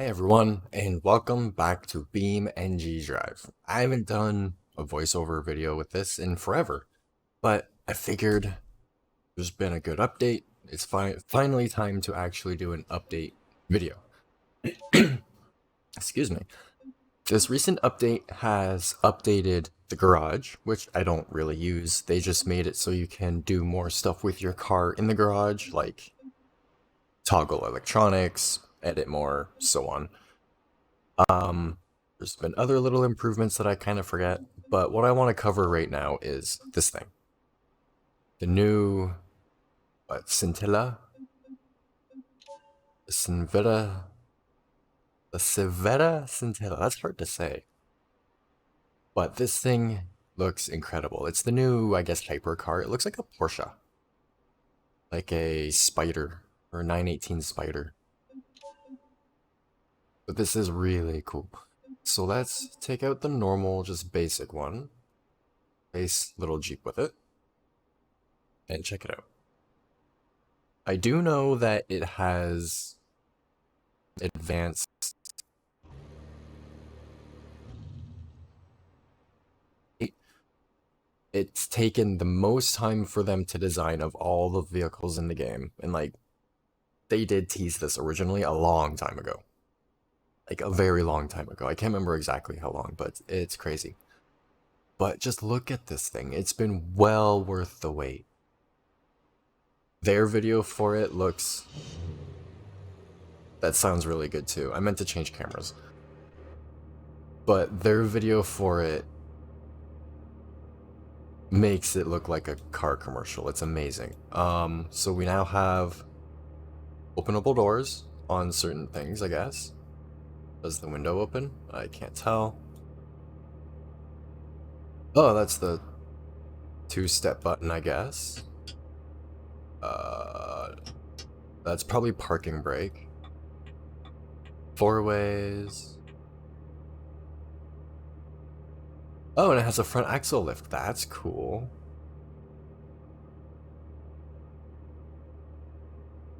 Hey everyone, and welcome back to BeamNG.drive. I haven't done a voiceover video with this in forever, but I figured there's been a good update. It's finally time to actually do an update video. Excuse me. This recent update has updated the garage, which I don't really use. They just made it so you can do more stuff with your car in the garage, like toggle electronics, edit more, so on. There's been other little improvements that I kind of forget, but what I want to cover right now is this thing. The new, Scintilla? The Civetta, the Civetta Scintilla. That's hard to say. But this thing looks incredible. It's the new, I guess, hypercar. It looks like a Porsche. Like a Spider, or a 918 Spider. But this is really cool. So let's take out the normal, just basic one. Base little Jeep with it. And check it out. I do know that it has advanced. It's taken the most time for them to design of all the vehicles in the game, and like they did tease this originally a long time ago, like a very long time ago. I can't remember exactly how long, but it's crazy. But just look at this thing. It's been well worth the wait. Their video for it looks. That sounds really good too. I meant to change cameras. But their video for it makes it look like a car commercial. It's amazing. So we now have openable doors on certain things, I guess. Does the window open? I can't tell. Oh, that's the two-step button, I guess. That's probably parking brake. Four ways. Oh, and it has a front axle lift. That's cool.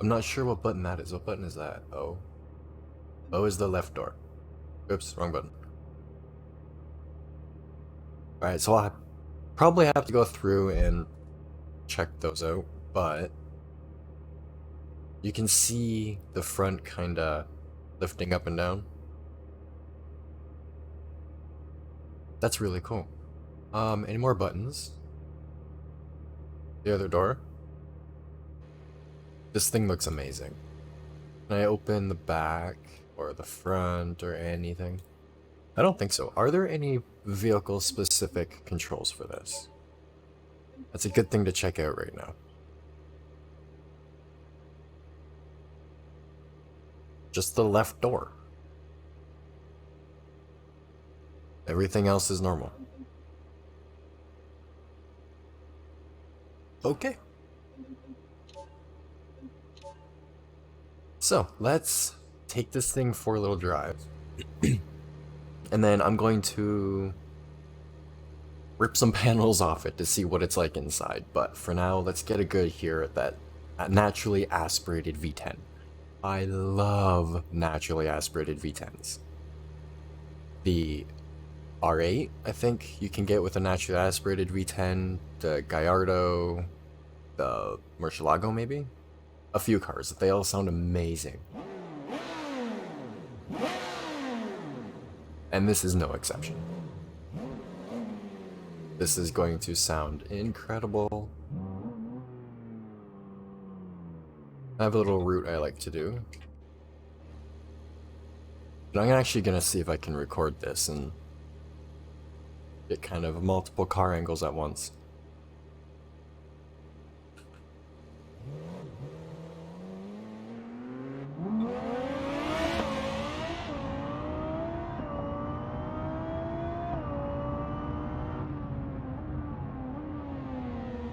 I'm not sure what button that is. What button is that? Oh. Oh is the left door. Oops, wrong button. Alright, so I'll probably have to go through and check those out, but you can see the front kinda lifting up and down. That's really cool. Any more buttons? The other door. This thing looks amazing. Can I open the back or the front or anything? I don't think so. Are there any vehicle specific controls for this? That's a good thing to check out right now. Just the left door. Everything else is normal. Okay. So let's take this thing for a little drive. And then I'm going to rip some panels off it to see what it's like inside. But for now, let's get a good here at that naturally aspirated V10. I love naturally aspirated V10s. The R8, I think you can get with a naturally aspirated V10, the Gallardo, the Murcielago maybe? A few cars, they all sound amazing. And this is no exception. This is going to sound incredible. I have a little route I like to do. And I'm actually gonna see if I can record this and get kind of multiple car angles at once.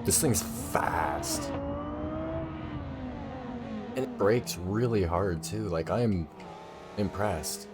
This thing's fast. And it brakes really hard too, like I'm impressed.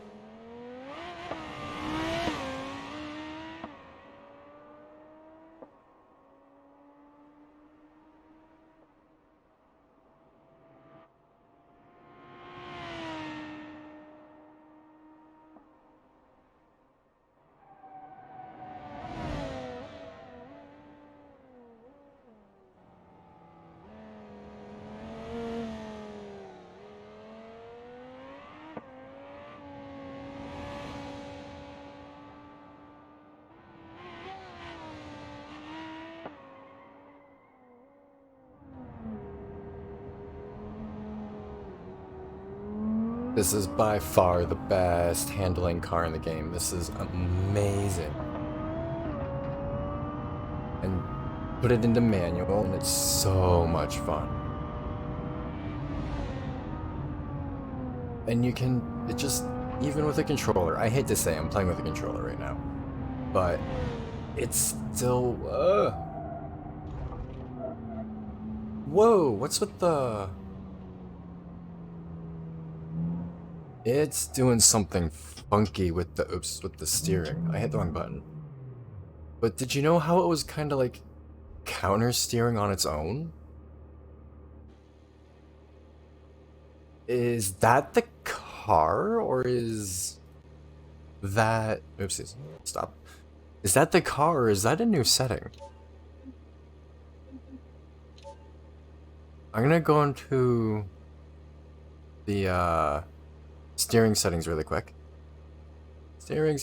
This is by far the best handling car in the game. This is amazing. And put it into manual, and it's so much fun. And you can, it just, even with a controller, I hate to say I'm playing with a controller right now, but it's still, whoa, what's with the... It's doing something funky with the, oops, with the steering. I hit the wrong button. But did you know how it was kind of like counter steering on its own? Is that the car, or is that... Oopsies, stop. Is that the car, or is that a new setting? I'm gonna go into the steering settings really quick. Steering.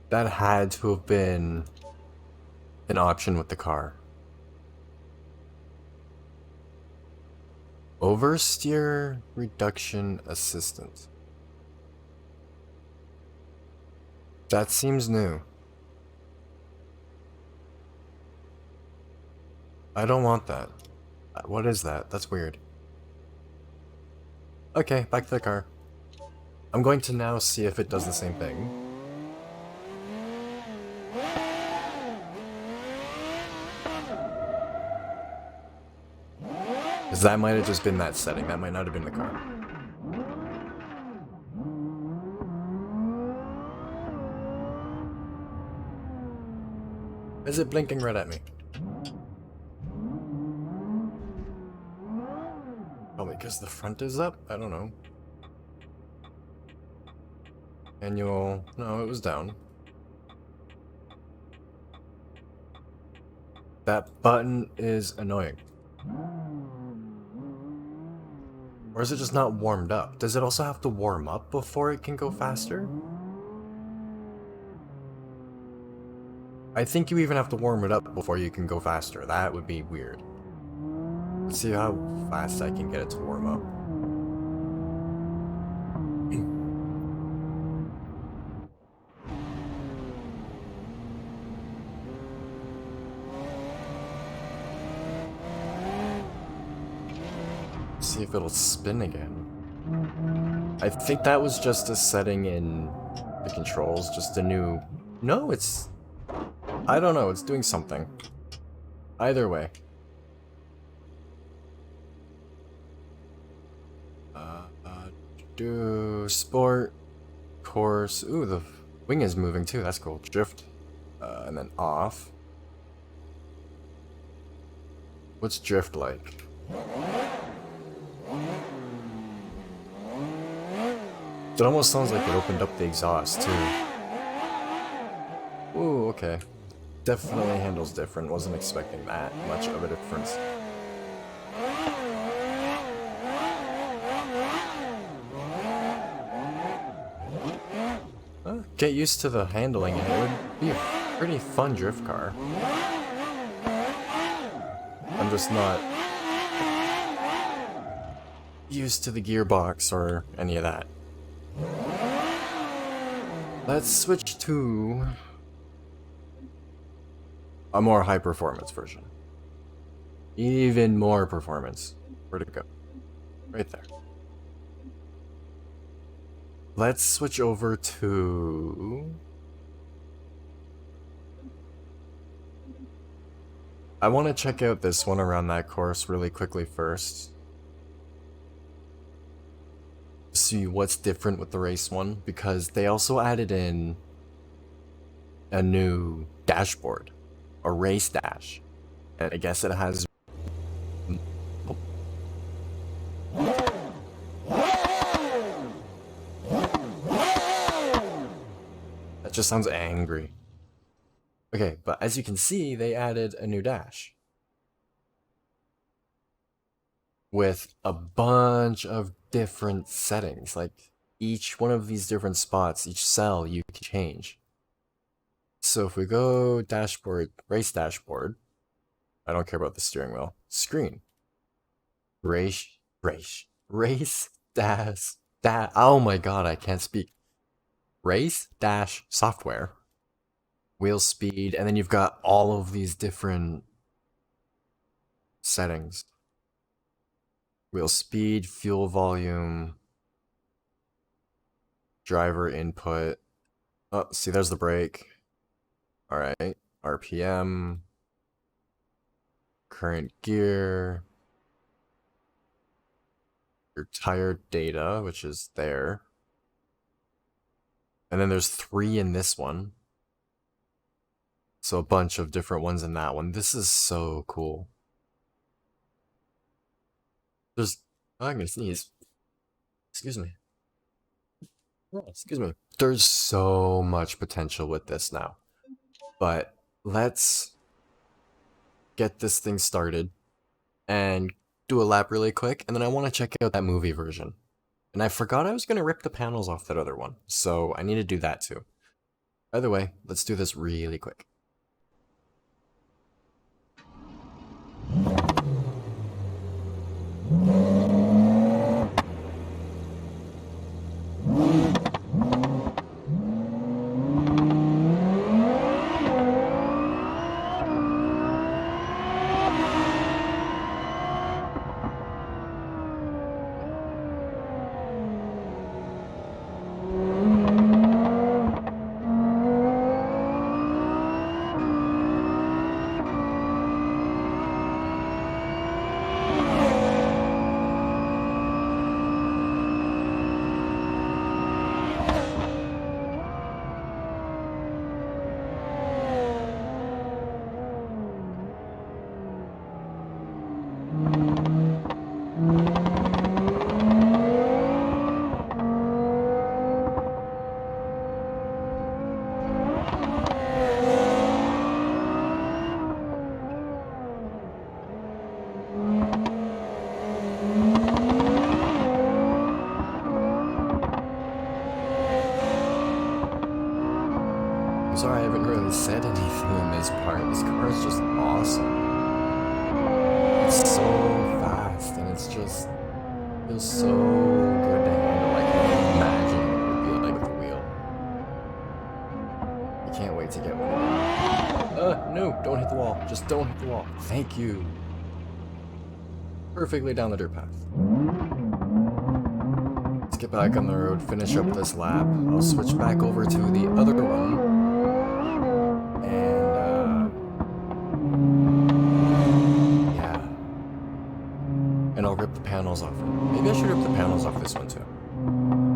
That had to have been an option with the car. Oversteer reduction assistant. That seems new. I don't want that. What is that? That's weird. Okay, back to the car. I'm going to now see if it does the same thing. Because that might have just been that setting. That might not have been the car. Is it blinking red at me? Probably because the front is up? I don't know. Manual... No, it was down. That button is annoying. Or is it just not warmed up? Does it also have to warm up before it can go faster? I think you even have to warm it up before you can go faster. That would be weird. Let's see how fast I can get it to warm up. See if it'll spin again. I think that was just a setting in the controls, just a new... No, it's... I don't know, it's doing something. Either way. Do sport, course. Ooh, the wing is moving too, that's cool. Drift, and then off. What's drift like? It almost sounds like it opened up the exhaust, too. Ooh, okay. Definitely handles different. Wasn't expecting that much of a difference. Get used to the handling, and it would be a pretty fun drift car. I'm just not used to the gearbox or any of that. Let's switch to a more high performance version. Even more performance. Where'd it go? Right there. Let's switch over to... I want to check out this one around that course really quickly first. See what's different with the race one, because they also added in a new dashboard, a race dash, and I guess it has... That just sounds angry. Okay, but as you can see, they added a new dash with a bunch of different settings. Like each one of these different spots, each cell you can change. So if we go dashboard, race dashboard, I don't care about the steering wheel. Screen. Race dash oh my god, I can't speak. Race dash software. Wheel speed, and then you've got all of these different settings. Wheel speed, fuel volume, driver input. Oh, see, there's the brake. Alright, RPM, current gear, your tire data, which is there. And then there's 3 in this one. So a bunch of different ones in that one. This is so cool. There's... Oh, I'm gonna sneeze. Excuse me. Oh, excuse me. There's so much potential with this now. But let's get this thing started and do a lap really quick, and then I want to check out that movie version. And I forgot I was going to rip the panels off that other one, so I need to do that too. Either way, let's do this really quick. I'm sorry I haven't really said anything in this part. This car is just awesome. It's so fast, and it's just feels so good to handle. I can't imagine what it would be like with a wheel. I can't wait to get one. No, don't hit the wall. Just don't hit the wall. Thank you. Perfectly down the dirt path. Let's get back on the road, finish up this lap. I'll switch back over to the other one. And I'll rip the panels off. Maybe I should rip the panels off this one too.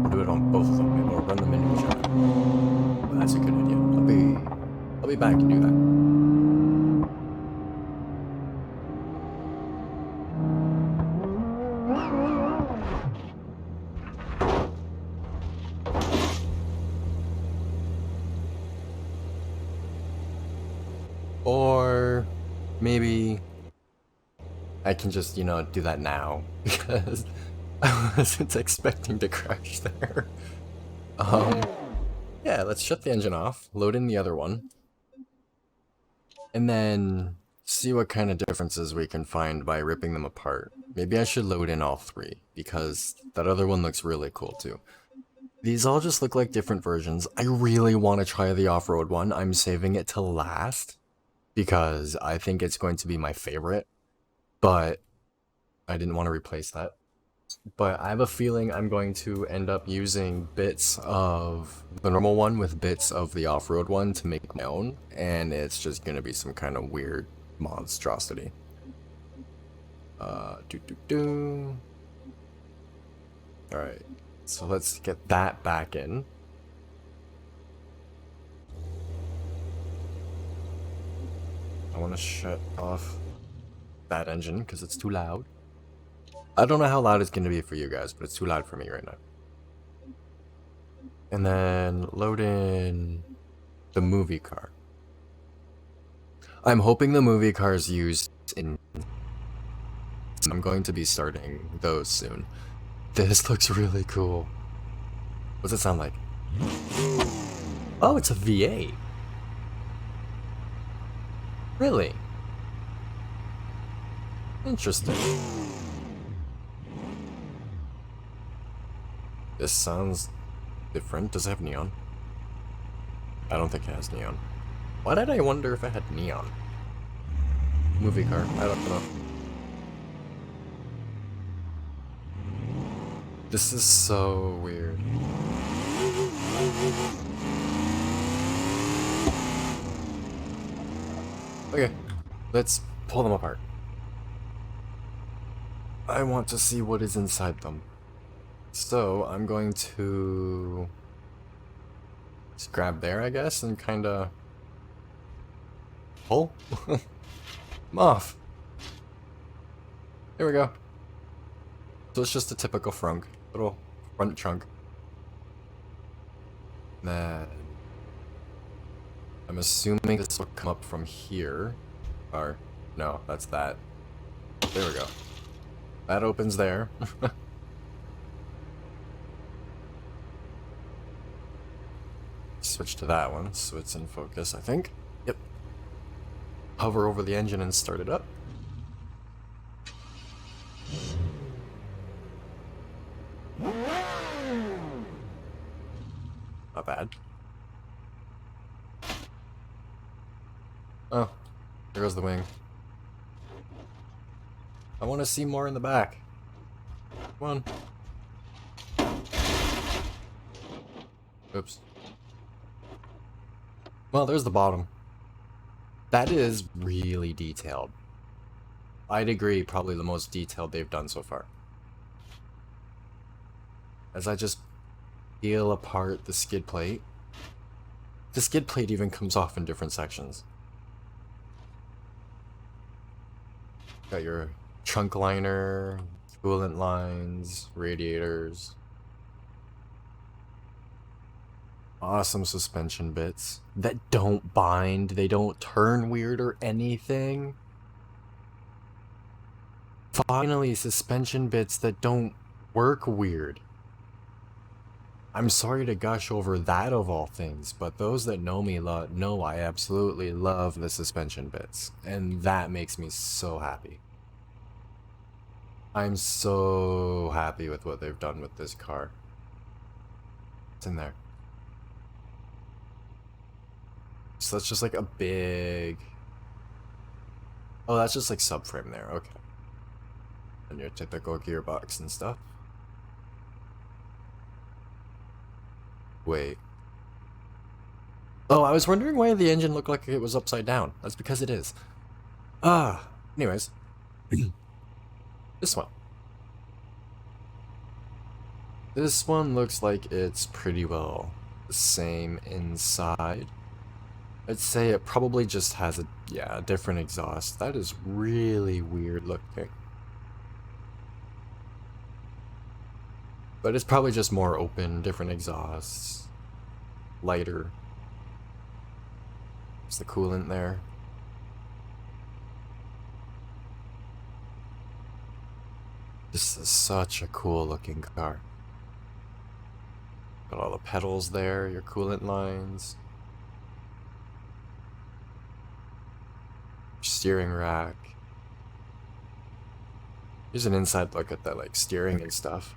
I'll do it on both of them. Maybe I'll run them into each other. Well, that's a good idea. I'll be back to do that. Or maybe I can just, do that now, because I wasn't expecting to crash there. Yeah, let's shut the engine off, load in the other one, and then see what kind of differences we can find by ripping them apart. Maybe I should load in all 3, because that other one looks really cool too. These all just look like different versions. I really want to try the off-road one. I'm saving it to last, because I think it's going to be my favorite. But I didn't want to replace that. But I have a feeling I'm going to end up using bits of the normal one with bits of the off-road one to make my own, and it's just going to be some kind of weird monstrosity. Alright, so let's get that back in. I want to shut off that engine because it's too loud. I don't know how loud it's going to be for you guys, but it's too loud for me right now. And then load in the movie car. I'm hoping the movie car is used in... I'm going to be starting those soon. This looks really cool. What's it sound like? Oh, it's a V8. Really? Interesting. This sounds different. Does it have neon? I don't think it has neon. Why did I wonder if it had neon? Movie car. I don't know. This is so weird. Okay, let's pull them apart. I want to see what is inside them. So I'm going to just grab there, I guess, and kind of pull them off. There we go. So it's just a typical frunk, little front trunk. Then I'm assuming this will come up from here, or no, that's that. There we go. That opens there. Switch to that one, so it's in focus, I think. Yep. Hover over the engine and start it up. Not bad. Oh, there goes the wing. I want to see more in the back. Come on. Oops. Well, there's the bottom. That is really detailed. I'd agree, probably the most detailed they've done so far. As I just peel apart the skid plate. The skid plate even comes off in different sections. Got your trunk liner, coolant lines, radiators. Awesome suspension bits that don't bind, they don't turn weird or anything. Finally, suspension bits that don't work weird. I'm sorry to gush over that of all things, but those that know me know I absolutely love the suspension bits, and that makes me so happy. I'm so happy with what they've done with this car. It's in there. So that's just like a big... Oh, that's just like subframe there, okay. And your typical gearbox and stuff. Wait. Oh, I was wondering why the engine looked like it was upside down. That's because it is. Anyways. This one. This one looks like it's pretty well the same inside. I'd say it probably just has a different exhaust. That is really weird looking. But it's probably just more open, different exhausts. Lighter. There's the coolant there. This is such a cool looking car. Got all the pedals there, your coolant lines. Steering rack. Here's an inside look at that, like, steering and stuff.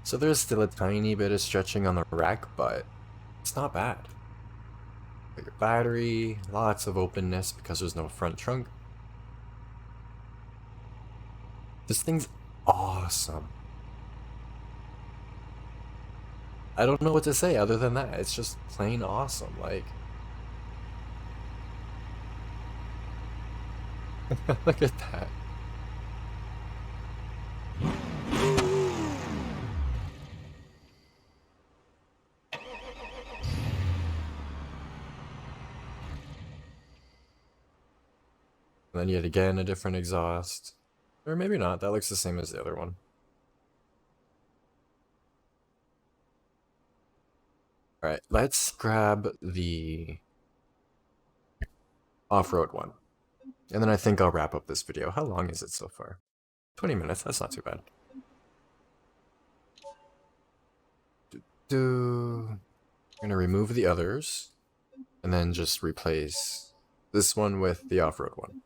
So there's still a tiny bit of stretching on the rack, but it's not bad. Got your battery, lots of openness because there's no front trunk. This thing's awesome. I don't know what to say other than that. It's just plain awesome. Like, look at that. And then yet again, a different exhaust. Or maybe not, that looks the same as the other one. Alright, let's grab the off-road one. And then I think I'll wrap up this video. How long is it so far? 20 minutes, that's not too bad. I'm gonna remove the others, and then just replace this one with the off-road one.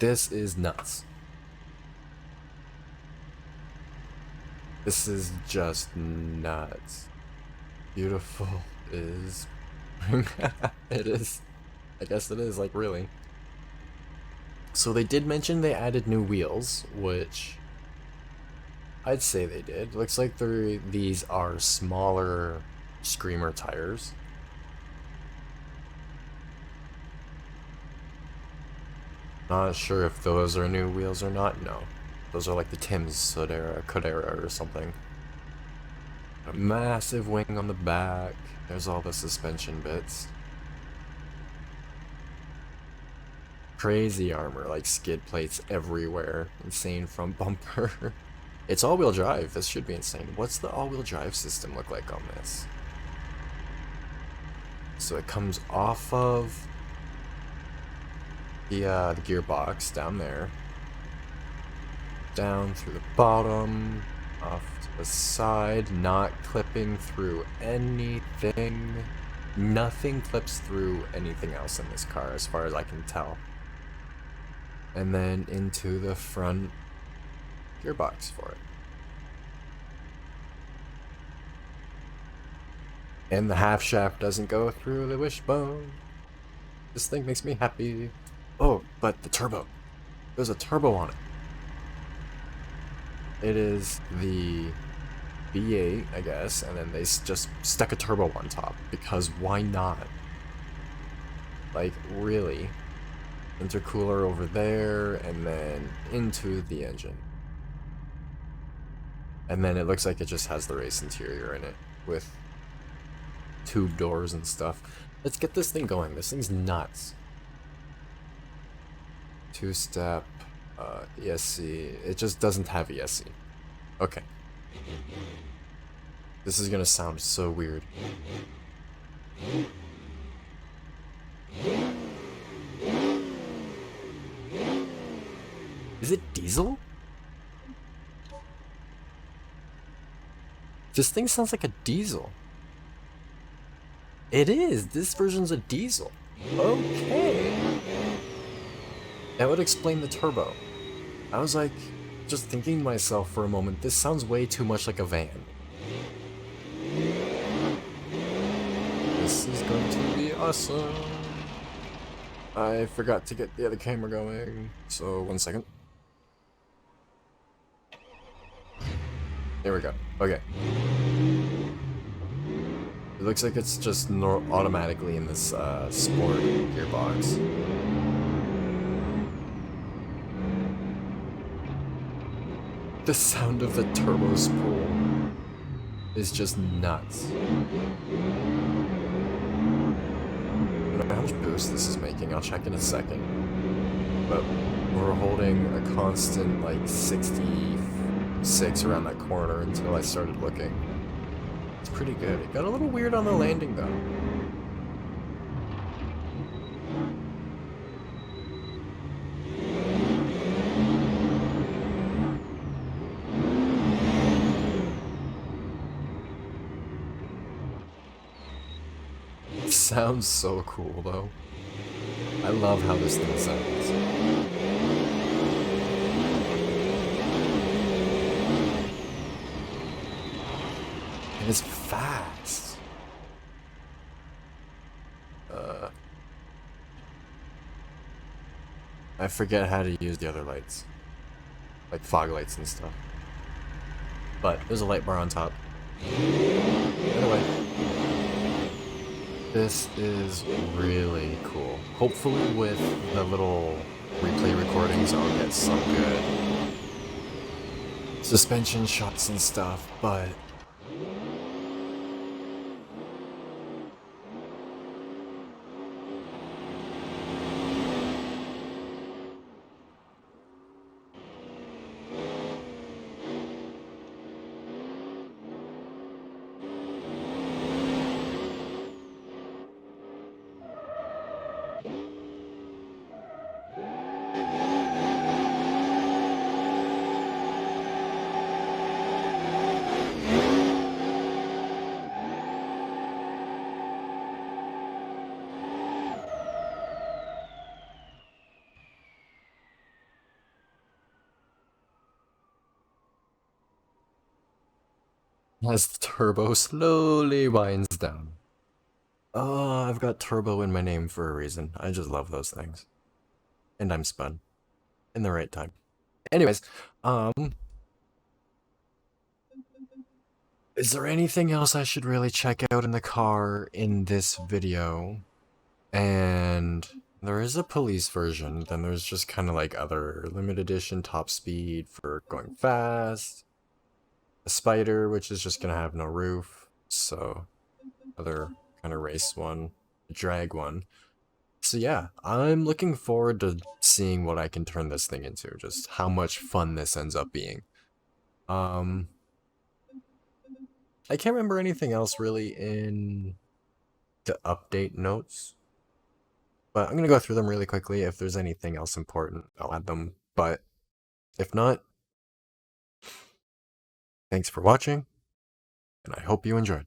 This is nuts. This is just nuts. Beautiful is... it is. I guess it is, like, really. So they did mention they added new wheels, which I'd say they did. Looks like these are smaller Screamer tires. Not sure if those are new wheels or not. No. Those are like the Tim's Codera or something. A massive wing on the back. There's all the suspension bits. Crazy armor, like skid plates everywhere. Insane front bumper. It's all-wheel drive. This should be insane. What's the all-wheel drive system look like on this? So it comes off of the gearbox down there. Down through the bottom, off to the side, not clipping through anything. Nothing clips through anything else in this car as far as I can tell. And then into the front gearbox for it. And the half shaft doesn't go through the wishbone. This thing makes me happy. Oh, but the turbo. There's a turbo on it. It is the V8, I guess, and then they just stuck a turbo on top, because why not? Like, really? Intercooler over there, and then into the engine. And then it looks like it just has the race interior in it, with tube doors and stuff. Let's get this thing going. This thing's nuts. Two-step, ESC. It just doesn't have ESC. Okay. This is gonna sound so weird. Is it diesel? This thing sounds like a diesel. It is! This version's a diesel. Okay. That would explain the turbo. I was like, just thinking to myself for a moment, this sounds way too much like a van. This is going to be awesome. I forgot to get the other camera going, so 1 second. There we go. Okay. It looks like it's just automatically in this sport gearbox. The sound of the turbo spool is just nuts. I don't know how much boost this is making, I'll check in a second. But we're holding a constant like 66 around that corner until I started looking. It's pretty good. It got a little weird on the landing though. Sounds so cool though. I love how this thing sounds. And it's fast. I forget how to use the other lights. Like fog lights and stuff. But there's a light bar on top. Anyway. This is really cool. Hopefully with the little replay recordings I'll get some good suspension shots and stuff, but as the turbo slowly winds down. Oh, I've got turbo in my name for a reason. I just love those things. And I'm spun. In the right time. Anyways, is there anything else I should really check out in the car in this video? And there is a police version, then there's just kind of like other limited edition top speed for going fast. A spider, which is just gonna have no roof, so other kind of race one, drag one. So yeah, I'm looking forward to seeing what I can turn this thing into, just how much fun this ends up being. I can't remember anything else really in the update notes, but I'm gonna go through them really quickly. If there's anything else important, I'll add them, but if not, thanks for watching, and I hope you enjoyed.